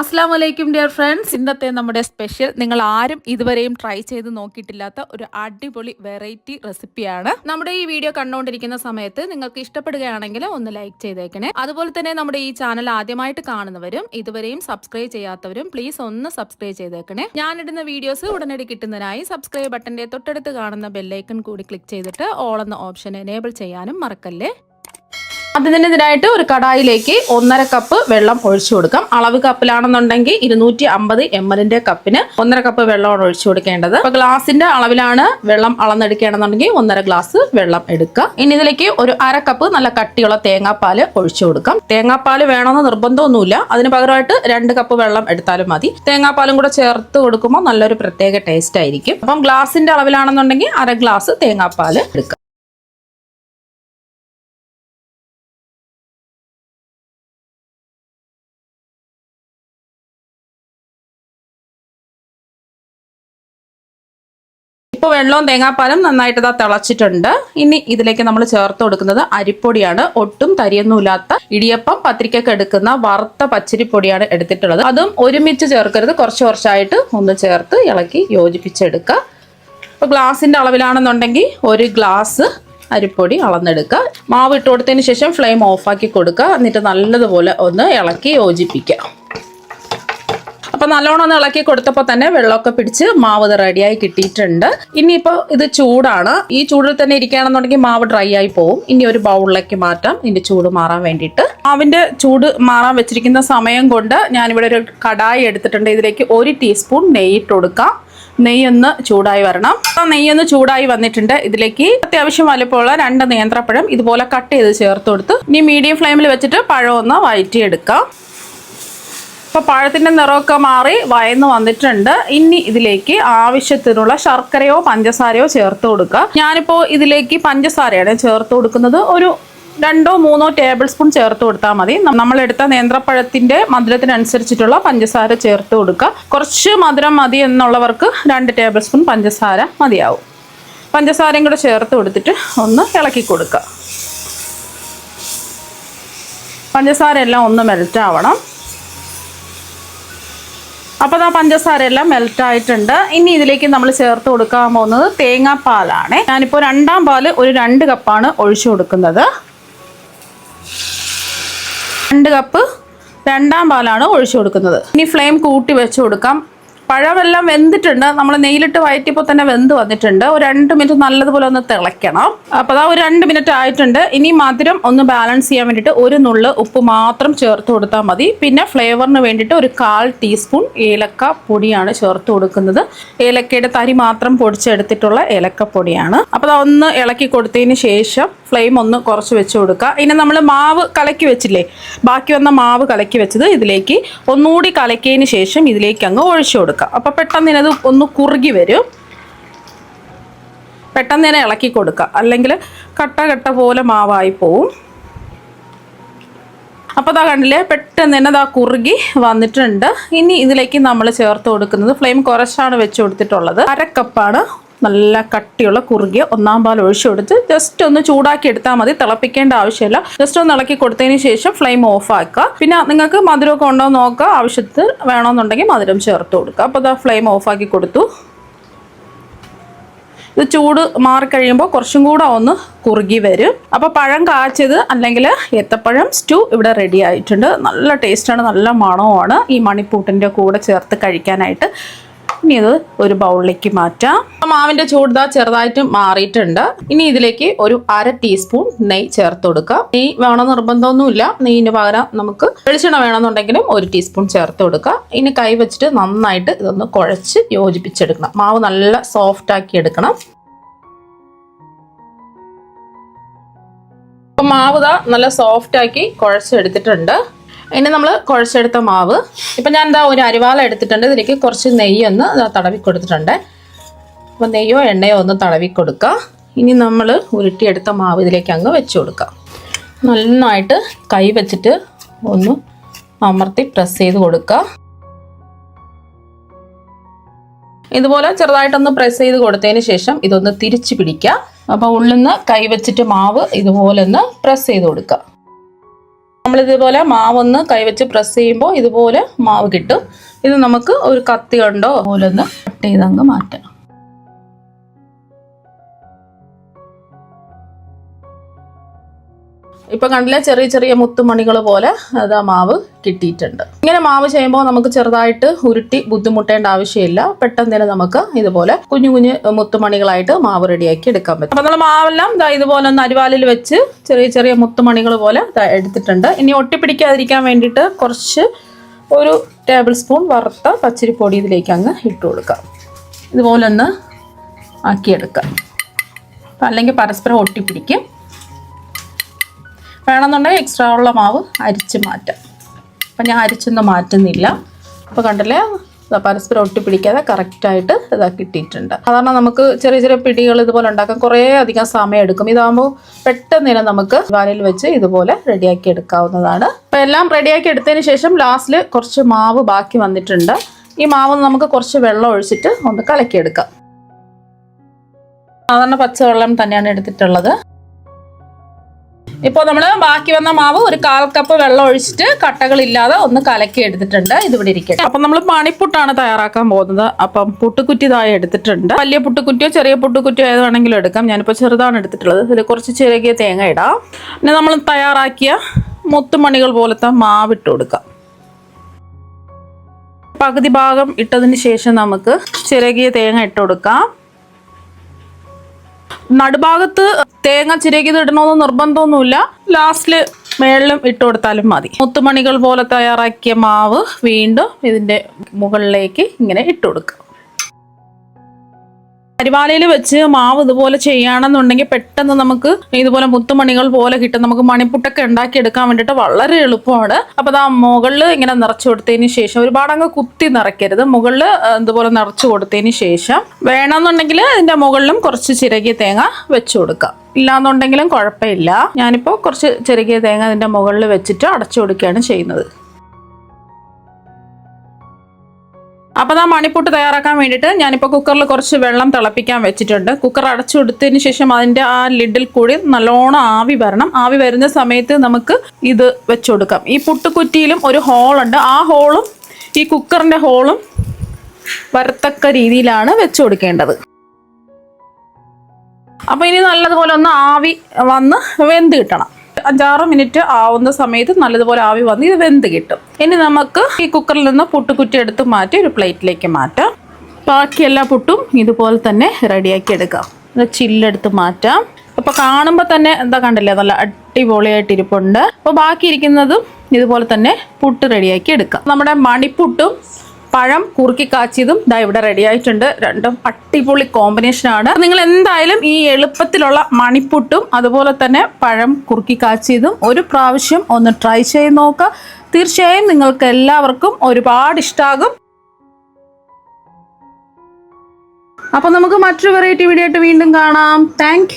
അസ്സലാമലൈക്കും dear friends. ഇന്നത്തെ നമ്മുടെ സ്പെഷ്യൽ നിങ്ങൾ ആരും ഇതുവരെയും ട്രൈ ചെയ്ത് നോക്കിയിട്ടില്ലാത്ത ഒരു അടിപൊളി വെറൈറ്റി റെസിപ്പിയാണ്. നമ്മുടെ ഈ വീഡിയോ കണ്ടുകൊണ്ടിരിക്കുന്ന സമയത്ത് നിങ്ങൾക്ക് ഇഷ്ടപ്പെടുകയാണെങ്കിൽ ഒന്ന് ലൈക്ക് ചെയ്തേക്കണേ. അതുപോലെ തന്നെ നമ്മുടെ ഈ ചാനൽ ആദ്യമായിട്ട് കാണുന്നവരും ഇതുവരെയും സബ്സ്ക്രൈബ് ചെയ്യാത്തവരും പ്ലീസ് ഒന്ന് സബ്സ്ക്രൈബ് ചെയ്തേക്കണേ. ഞാനിടുന്ന വീഡിയോസ് ഉടനടി കിട്ടുന്നതിനായി സബ്സ്ക്രൈബ് ബട്ടന്റെ തൊട്ടടുത്ത് കാണുന്ന ബെല്ലൈക്കൺ കൂടി ക്ലിക്ക് ചെയ്തിട്ട് ഓൾ എന്ന ഓപ്ഷൻ എനേബിൾ ചെയ്യാനും മറക്കല്ലേ. അതിനായിട്ട് ഒരു കടായിലേക്ക് 1.5 കപ്പ് വെള്ളം ഒഴിച്ചു കൊടുക്കാം. അളവ് കപ്പിലാണെന്നുണ്ടെങ്കിൽ 250 ml കപ്പിന് 1.5 കപ്പ് വെള്ളമാണ് ഒഴിച്ചു കൊടുക്കേണ്ടത്. അപ്പൊ ഗ്ലാസിന്റെ അളവിലാണ് വെള്ളം അളന്നെടുക്കുകയാണെന്നുണ്ടെങ്കിൽ 1.5 ഗ്ലാസ് വെള്ളം എടുക്കുക. ഇനി ഇതിലേക്ക് ഒരു 1/2 കപ്പ് നല്ല കട്ടിയുള്ള തേങ്ങാപ്പാല് ഒഴിച്ചു കൊടുക്കാം. തേങ്ങാപ്പാല് വേണമെന്ന് നിർബന്ധമൊന്നുമില്ല, അതിന് പകരമായിട്ട് 2 കപ്പ് വെള്ളം എടുത്താലും മതി. തേങ്ങാപ്പാലും കൂടെ ചേർത്ത് കൊടുക്കുമ്പോൾ നല്ലൊരു പ്രത്യേക ടേസ്റ്റ് ആയിരിക്കും. അപ്പം ഗ്ലാസിന്റെ അളവിലാണെന്നുണ്ടെങ്കിൽ 1/2 ഗ്ലാസ് തേങ്ങാപ്പാല് എടുക്കുക. ഇപ്പോൾ വെള്ളവും തേങ്ങാപ്പാലും നന്നായിട്ട് തിളച്ചിട്ടുണ്ട്. ഇനി ഇതിലേക്ക് നമ്മൾ ചേർത്ത് കൊടുക്കുന്നത് അരിപ്പൊടിയാണ്. ഒട്ടും തരിയൊന്നുമില്ലാത്ത ഇടിയപ്പം പത്തിരിക്കൊക്കെ എടുക്കുന്ന വറുത്ത പച്ചരിപ്പൊടിയാണ് എടുത്തിട്ടുള്ളത്. അതും ഒരുമിച്ച് ചേർക്കരുത്, കുറച്ചായിട്ട് ഒന്ന് ചേർത്ത് ഇളക്കി യോജിപ്പിച്ചെടുക്കുക. ഇപ്പോൾ ഗ്ലാസിന്റെ അളവിലാണെന്നുണ്ടെങ്കിൽ 1 ഗ്ലാസ് അരിപ്പൊടി അളന്നെടുക്കുക. മാവ് ഇട്ട് കൊടുത്തതിന് ശേഷം ഫ്ലെയിം ഓഫാക്കി കൊടുക്കുക. എന്നിട്ട് നല്ലതുപോലെ ഒന്ന് ഇളക്കി യോജിപ്പിക്കുക. അപ്പൊ നല്ലോണം ഒന്ന് ഇളക്കി കൊടുത്തപ്പോൾ തന്നെ വെള്ളമൊക്കെ പിടിച്ച് മാവ് റെഡിയായി കിട്ടിയിട്ടുണ്ട്. ഇനിയിപ്പോൾ ഇത് ചൂടാണ്. ഈ ചൂടിൽ തന്നെ ഇരിക്കുകയാണെന്നുണ്ടെങ്കിൽ മാവ് ഡ്രൈ ആയി പോകും. ഇനി ഒരു ബൗളിലേക്ക് മാറ്റാം ഇതിന്റെ ചൂട് മാറാൻ വേണ്ടിയിട്ട്. മാവിന്റെ ചൂട് മാറാൻ വെച്ചിരിക്കുന്ന സമയം കൊണ്ട് ഞാനിവിടെ ഒരു കടായി എടുത്തിട്ടുണ്ട്. ഇതിലേക്ക് 1 ടീസ്പൂൺ നെയ്യ് ഇട്ട് കൊടുക്കാം. നെയ്യൊന്ന് ചൂടായി വരണം. നെയ്യൊന്ന് ചൂടായി വന്നിട്ടുണ്ട്. ഇതിലേക്ക് അത്യാവശ്യം വലുപ്പമുള്ള 2 നേന്ത്രപ്പഴം ഇതുപോലെ കട്ട് ചെയ്ത് ചേർത്ത് കൊടുത്ത് ഇനി മീഡിയം ഫ്ലെയിമിൽ വെച്ചിട്ട് പഴം ഒന്ന് വഴറ്റിയെടുക്കാം. അപ്പോൾ പഴത്തിൻ്റെ നിറമൊക്കെ മാറി വയന്ന് വന്നിട്ടുണ്ട്. ഇനി ഇതിലേക്ക് ആവശ്യത്തിനുള്ള ശർക്കരയോ പഞ്ചസാരയോ ചേർത്ത് കൊടുക്കുക. ഞാനിപ്പോൾ ഇതിലേക്ക് പഞ്ചസാരയാണ് ചേർത്ത് കൊടുക്കുന്നത്. ഒരു 2-3 ടേബിൾ സ്പൂൺ ചേർത്ത് കൊടുത്താൽ മതി. നമ്മളെടുത്ത നേന്ത്രപ്പഴത്തിൻ്റെ മധുരത്തിനനുസരിച്ചിട്ടുള്ള പഞ്ചസാര ചേർത്ത് കൊടുക്കുക. കുറച്ച് മധുരം മതി എന്നുള്ളവർക്ക് 2 ടേബിൾ സ്പൂൺ പഞ്ചസാര മതിയാവും. പഞ്ചസാരയും കൂടെ ചേർത്ത് കൊടുത്തിട്ട് ഒന്ന് ഇളക്കി കൊടുക്കുക. പഞ്ചസാര എല്ലാം ഒന്ന് മെൽറ്റ് ആവണം. അപ്പോൾ ആ പഞ്ചസാര എല്ലാം മെൽറ്റ് ആയിട്ടുണ്ട്. ഇനി ഇതിലേക്ക് നമ്മൾ ചേർത്ത് കൊടുക്കാൻ പോകുന്നത് തേങ്ങാപ്പാലാണ്. ഞാനിപ്പോൾ 2ാം പാല് ഒരു 2 കപ്പാണ് ഒഴിച്ചു കൊടുക്കുന്നത്. 2 കപ്പ് 2ാം പാലാണ് ഒഴിച്ചു കൊടുക്കുന്നത്. ഇനി ഫ്ലെയിം കൂട്ടി വെച്ച് കൊടുക്കാം. പഴമെല്ലാം വെന്തിട്ടുണ്ട്. നമ്മൾ നെയ്യിലിട്ട് വഴറ്റിയപ്പോൾ തന്നെ വെന്ത് വന്നിട്ടുണ്ട്. ഒരു 2 മിനിറ്റ് നല്ലതുപോലെ ഒന്ന് തിളയ്ക്കണം. അപ്പോൾ ഒരു 2 മിനിറ്റ് ആയിട്ടുണ്ട്. ഇനി മധുരം ഒന്ന് ബാലൻസ് ചെയ്യാൻ വേണ്ടിയിട്ട് ഒരു നുള്ള് ഉപ്പ് മാത്രം ചേർത്ത് കൊടുത്താൽ മതി. പിന്നെ ഫ്ലേവറിന് വേണ്ടിയിട്ട് ഒരു 1/4 ടീസ്പൂൺ ഏലക്ക പൊടിയാണ് ചേർത്ത് കൊടുക്കുന്നത്. ഏലക്കയുടെ തരി മാത്രം പൊടിച്ചെടുത്തിട്ടുള്ള ഏലക്കപ്പൊടിയാണ്. അപ്പോൾ ഒന്ന് ഇളക്കി കൊടുത്തതിന് ശേഷം ഫ്ലെയിം ഒന്ന് കുറച്ച് വെച്ച് കൊടുക്കുക. ഇനി നമ്മൾ മാവ് കലക്കി വെച്ചില്ലേ, ബാക്കി വന്ന മാവ് കലക്കി വെച്ചത് ഇതിലേക്ക് ഒന്നുകൂടി കലക്കിയതിന് ശേഷം ഇതിലേക്ക് അങ്ങ് ഒഴിച്ചു കൊടുക്കുക. അപ്പോൾ പെട്ടെന്ന് ഇതിനത് ഒന്ന് കുറുകി വരും. പെട്ടെന്ന് തന്നെ ഇളക്കി കൊടുക്കുക, അല്ലെങ്കിൽ കട്ട പോലെ മാവായി പോവും. അപ്പോൾ കണ്ടില്ലേ, പെട്ടെന്ന് തന്നെ കുറുകി വന്നിട്ടുണ്ട്. ഇനി ഇതിലേക്ക് നമ്മൾ ചേർത്ത് കൊടുക്കുന്നത് ഫ്ലെയിം കുറച്ചാണ് വെച്ച് കൊടുത്തിട്ടുള്ളത്. 1/2 കപ്പാണ് നല്ല കട്ടിയുള്ള കുറുകിയ 1ാം പാൽ ഒഴിച്ചു കൊടുത്ത് ജസ്റ്റ് ഒന്ന് ചൂടാക്കി എടുത്താൽ മതി. തിളപ്പിക്കേണ്ട ആവശ്യമില്ല. ജസ്റ്റ് ഒന്ന് ഇളക്കി കൊടുത്തതിന് ശേഷം ഫ്ലെയിം ഓഫ് ആക്കുക. പിന്നെ നിങ്ങൾക്ക് മധുരമൊക്കെ ഉണ്ടോ എന്ന് നോക്കുക. ആവശ്യത്തിന് വേണമെന്നുണ്ടെങ്കിൽ മധുരം ചേർത്ത് കൊടുക്കുക. അപ്പോൾ ഫ്ലെയിം ഓഫാക്കി കൊടുത്തു. ഇത് ചൂട് മാറിക്കഴിയുമ്പോൾ കുറച്ചും കൂടെ ഒന്ന് കുറുകി വരും. അപ്പോൾ പഴം കാച്ചത് അല്ലെങ്കിൽ ഏത്തപ്പഴം സ്റ്റൂ ഇവിടെ റെഡി ആയിട്ടുണ്ട്. നല്ല ടേസ്റ്റാണ്, നല്ല മണവുമാണ് ഈ മണിപ്പൂട്ടിൻ്റെ കൂടെ ചേർത്ത് കഴിക്കാനായിട്ട്. ഇനി ഇത് ഒരു ബൗളിലേക്ക് മാറ്റാം. മാവിൻ്റെ ചൂട് ചെറുതായിട്ട് മാറിയിട്ടുണ്ട്. ഇനി ഇതിലേക്ക് ഒരു 1/2 ടീസ്പൂൺ നെയ്യ് ചേർത്ത് കൊടുക്കുക. നെയ്യ് വേണം നിർബന്ധമൊന്നുമില്ല. നെയ്യിന് പകരം നമുക്ക് വെളിച്ചെണ്ണ വേണമെന്നുണ്ടെങ്കിലും 1 ടീസ്പൂൺ ചേർത്ത് കൊടുക്കുക. ഇനി കൈ വെച്ചിട്ട് നന്നായിട്ട് ഇതൊന്ന് കുഴച്ച് യോജിപ്പിച്ചെടുക്കണം. മാവ് നല്ല സോഫ്റ്റ് ആക്കി എടുക്കണം. അപ്പം മാവ് നല്ല സോഫ്റ്റ് ആക്കി കുഴച്ചെടുത്തിട്ടുണ്ട്. ഇനി നമ്മൾ കുഴച്ചെടുത്ത മാവ് ഇപ്പം ഞാൻ ഒരു അരിവാള എടുത്തിട്ടുണ്ട്. ഇതിലേക്ക് കുറച്ച് നെയ്യൊന്ന് തടവി കൊടുത്തിട്ടുണ്ട്. അപ്പോൾ നെയ്യോ എണ്ണയോ ഒന്ന് തടവി കൊടുക്കുക. ഇനി നമ്മൾ ഉരുട്ടിയെടുത്ത മാവ് ഇതിലേക്ക് അങ്ങ് വെച്ച് കൊടുക്കുക. നന്നായിട്ട് കൈ വെച്ചിട്ട് ഒന്ന് അമർത്തി പ്രസ് ചെയ്ത് കൊടുക്കുക. ഇതുപോലെ ചെറുതായിട്ടൊന്ന് പ്രസ് ചെയ്ത് കൊടുത്തതിന് ശേഷം ഇതൊന്ന് തിരിച്ച് പിടിക്കുക. അപ്പോൾ ഉള്ളിൽ നിന്ന് കൈ വെച്ചിട്ട് മാവ് ഇതുപോലെ ഒന്ന് പ്രസ് ചെയ്ത് കൊടുക്കുക. നമ്മളിതുപോലെ മാവൊന്ന് കൈവച്ച് പ്രസ് ചെയ്യുമ്പോൾ ഇതുപോലെ മാവ് കിട്ടും. ഇത് നമുക്ക് ഒരു കത്തി കൊണ്ടോ അതുപോലെ ഒന്ന് കട്ട് ചെയ്തങ്ങ് മാറ്റാം. ഇപ്പൊ കണ്ടില്ലേ, ചെറിയ ചെറിയ മുത്തുമണികൾ പോലെ അതാ മാവ് കിട്ടിയിട്ടുണ്ട്. ഇങ്ങനെ മാവ് ചെയ്യുമ്പോൾ നമുക്ക് ചെറുതായിട്ട് ഉരുട്ടി ബുദ്ധിമുട്ടേണ്ട ആവശ്യമില്ല. പെട്ടെന്ന് തന്നെ നമുക്ക് ഇതുപോലെ കുഞ്ഞു കുഞ്ഞു മുത്തുമണികളായിട്ട് മാവ് റെഡിയാക്കി എടുക്കാൻ പറ്റും. അപ്പൊ നമ്മൾ മാവെല്ലാം ഇതുപോലെ ഒന്ന് അരിവാലിൽ വെച്ച് ചെറിയ ചെറിയ മുത്തുമണികൾ പോലെ എടുത്തിട്ടുണ്ട്. ഇനി ഒട്ടിപ്പിടിക്കാതിരിക്കാൻ വേണ്ടിയിട്ട് കുറച്ച് ഒരു ടേബിൾ സ്പൂൺ വറുത്ത പച്ചരിപ്പൊടി ഇതിലേക്ക് അങ്ങ് ഇട്ട് കൊടുക്കാം. ഇതുപോലെ ഒന്ന് ആക്കിയെടുക്കാം. അല്ലെങ്കിൽ പരസ്പരം ഒട്ടിപ്പിടിക്കും. വേണമെന്നുണ്ടെങ്കിൽ എക്സ്ട്രാ ഉള്ള മാവ് അരിച്ച് മാറ്റാം. അപ്പം ഞാൻ അരിച്ചൊന്നും മാറ്റുന്നില്ല. അപ്പോൾ കണ്ടല്ലേ, പരസ്പരം ഒട്ടിപ്പിടിക്കാതെ കറക്റ്റായിട്ട് ഇതാക്കി കിട്ടിയിട്ടുണ്ട്. സാധാരണ നമുക്ക് ചെറിയ ചെറിയ പിടികൾ ഇതുപോലെ ഉണ്ടാക്കാൻ കുറേ അധികം സമയം എടുക്കും. ഇതാകുമ്പോൾ പെട്ടെന്ന് തന്നെ നമുക്ക് വാനിൽ വെച്ച് ഇതുപോലെ റെഡിയാക്കി എടുക്കാവുന്നതാണ്. അപ്പോൾ എല്ലാം റെഡിയാക്കി എടുത്തതിന് ശേഷം ലാസ്റ്റിൽ കുറച്ച് മാവ് ബാക്കി വന്നിട്ടുണ്ട്. ഈ മാവ് നമുക്ക് കുറച്ച് വെള്ളം ഒഴിച്ചിട്ട് ഒന്ന് കലക്കിയെടുക്കാം. സാധാരണ പച്ചവെള്ളം തന്നെയാണ് എടുത്തിട്ടുള്ളത്. ഇപ്പോൾ നമ്മൾ ബാക്കി വന്ന മാവ് ഒരു 1/4 കപ്പ് വെള്ളം ഒഴിച്ചിട്ട് കട്ടകളില്ലാതെ ഒന്ന് കലക്കി എടുത്തിട്ടുണ്ട്. ഇതിവിടെ ഇരിക്കട്ടെ. അപ്പം നമ്മൾ മണിപ്പുട്ടാണ് തയ്യാറാക്കാൻ പോകുന്നത്. അപ്പം പുട്ടുകുറ്റി താഴെ എടുത്തിട്ടുണ്ട്. വലിയ പുട്ടുകുറ്റിയോ ചെറിയ പുട്ടുകുറ്റിയോ ഏത് വേണമെങ്കിലും എടുക്കാം. ഞാനിപ്പോൾ ചെറുതാണ് എടുത്തിട്ടുള്ളത്. ഇതിൽ കുറച്ച് ചിരകിയ തേങ്ങ ഇടാം. പിന്നെ നമ്മൾ തയ്യാറാക്കിയ മുത്തുമണികൾ പോലത്തെ മാവ് ഇട്ട് കൊടുക്കാം. പകുതി ഭാഗം ഇട്ടതിന് ശേഷം നമുക്ക് ചിരകിയ തേങ്ങ ഇട്ട് കൊടുക്കാം. നടുഭാഗത്ത് തേങ്ങ ചിരകിയത് ഇടണമെന്ന് നിർബന്ധമൊന്നുമില്ല. ലാസ്റ്റിൽ മേളിലും ഇട്ട് കൊടുത്താലും മതി. മുത്തുമണികൾ പോലെ തയ്യാറാക്കിയ മാവ് വീണ്ടും ഇതിൻ്റെ മുകളിലേക്ക് ഇങ്ങനെ ഇട്ട് കൊടുക്കുക. അരിവാലയിൽ വെച്ച് മാവ് ഇതുപോലെ ചെയ്യുകയാണെന്നുണ്ടെങ്കിൽ പെട്ടെന്ന് നമുക്ക് ഇതുപോലെ മുത്തുമണികൾ പോലെ കിട്ടും. നമുക്ക് മണിപ്പുട്ടൊക്കെ ഉണ്ടാക്കിയെടുക്കാൻ വേണ്ടിയിട്ട് വളരെ എളുപ്പമാണ്. അപ്പോൾ ആ മുകളിൽ ഇങ്ങനെ നിറച്ചു കൊടുത്തതിന് ശേഷം ഒരുപാട് അങ്ങ് കുത്തി നിറയ്ക്കരുത്. മുകളിൽ ഇതുപോലെ നിറച്ചു കൊടുത്തതിന് ശേഷം വേണമെന്നുണ്ടെങ്കിൽ ഇതിൻ്റെ മുകളിലും കുറച്ച് ചിരകിയ തേങ്ങ വെച്ചു കൊടുക്കാം. ഇല്ലാന്നുണ്ടെങ്കിലും കുഴപ്പമില്ല. ഞാനിപ്പോൾ കുറച്ച് ചിരകിയ തേങ്ങ ഇതിൻ്റെ മുകളിൽ വെച്ചിട്ട് അടച്ചു കൊടുക്കുകയാണ് ചെയ്യുന്നത്. അപ്പോൾ ആ മണിപ്പുട്ട് തയ്യാറാക്കാൻ വേണ്ടിയിട്ട് ഞാനിപ്പോൾ കുക്കറിൽ കുറച്ച് വെള്ളം തിളപ്പിക്കാൻ വെച്ചിട്ടുണ്ട്. കുക്കർ അടച്ചു കൊടുത്തതിന് ശേഷം അതിൻ്റെ ആ ലിഡിൽ കൂടി നല്ലോണം ആവി വരണം. ആവി വരുന്ന സമയത്ത് നമുക്ക് ഇത് വെച്ചു കൊടുക്കാം. ഈ പുട്ടുകുറ്റിയിലും ഒരു ഹോളുണ്ട്. ആ ഹോളും ഈ കുക്കറിൻ്റെ ഹോളും വരത്തക്ക രീതിയിലാണ് വെച്ചു കൊടുക്കേണ്ടത്. അപ്പോൾ ഇനി നല്ലതുപോലെ ഒന്ന് ആവി വന്ന് വെന്ത് കിട്ടണം. 5-6 മിനിറ്റ് ആവുന്ന സമയത്ത് നല്ലതുപോലെ ആവി വന്ന് ഇത് വെന്ത് കിട്ടും. ഇനി നമുക്ക് ഈ കുക്കറിൽ നിന്ന് പുട്ടുകുറ്റി എടുത്ത് മാറ്റി ഒരു പ്ലേറ്റിലേക്ക് മാറ്റാം. ബാക്കി എല്ലാ പുട്ടും ഇതുപോലെ തന്നെ റെഡിയാക്കി എടുക്കാം. ചില്ലെടുത്ത് മാറ്റാം. അപ്പോൾ കാണുമ്പോൾ തന്നെ എന്താ കണ്ടില്ലേ, നല്ല അടിപൊളിയായിട്ട് ഇരിപ്പുണ്ട്. അപ്പോൾ ബാക്കി ഇരിക്കുന്നതും ഇതുപോലെ തന്നെ പുട്ട് റെഡിയാക്കി എടുക്കാം. നമ്മുടെ മണിപ്പുട്ടും പഴം കുറുക്കി കാച്ചിയതും ദാ ഇവിടെ റെഡി ആയിട്ടുണ്ട്. രണ്ടും അടിപൊളി കോമ്പിനേഷനാണ്. നിങ്ങൾ എന്തായാലും ഈ എളുപ്പത്തിലുള്ള മണിപ്പുട്ടും അതുപോലെ തന്നെ പഴം കുറുക്കി കാച്ചിയതും ഒരു പ്രാവശ്യം ഒന്ന് ട്രൈ ചെയ്ത് നോക്കുക. തീർച്ചയായും നിങ്ങൾക്ക് എല്ലാവർക്കും ഒരുപാട് ഇഷ്ടമാകും. അപ്പോൾ നമുക്ക് മറ്റൊരു വെറൈറ്റി വീഡിയോ ആയിട്ട് വീണ്ടും കാണാം. താങ്ക്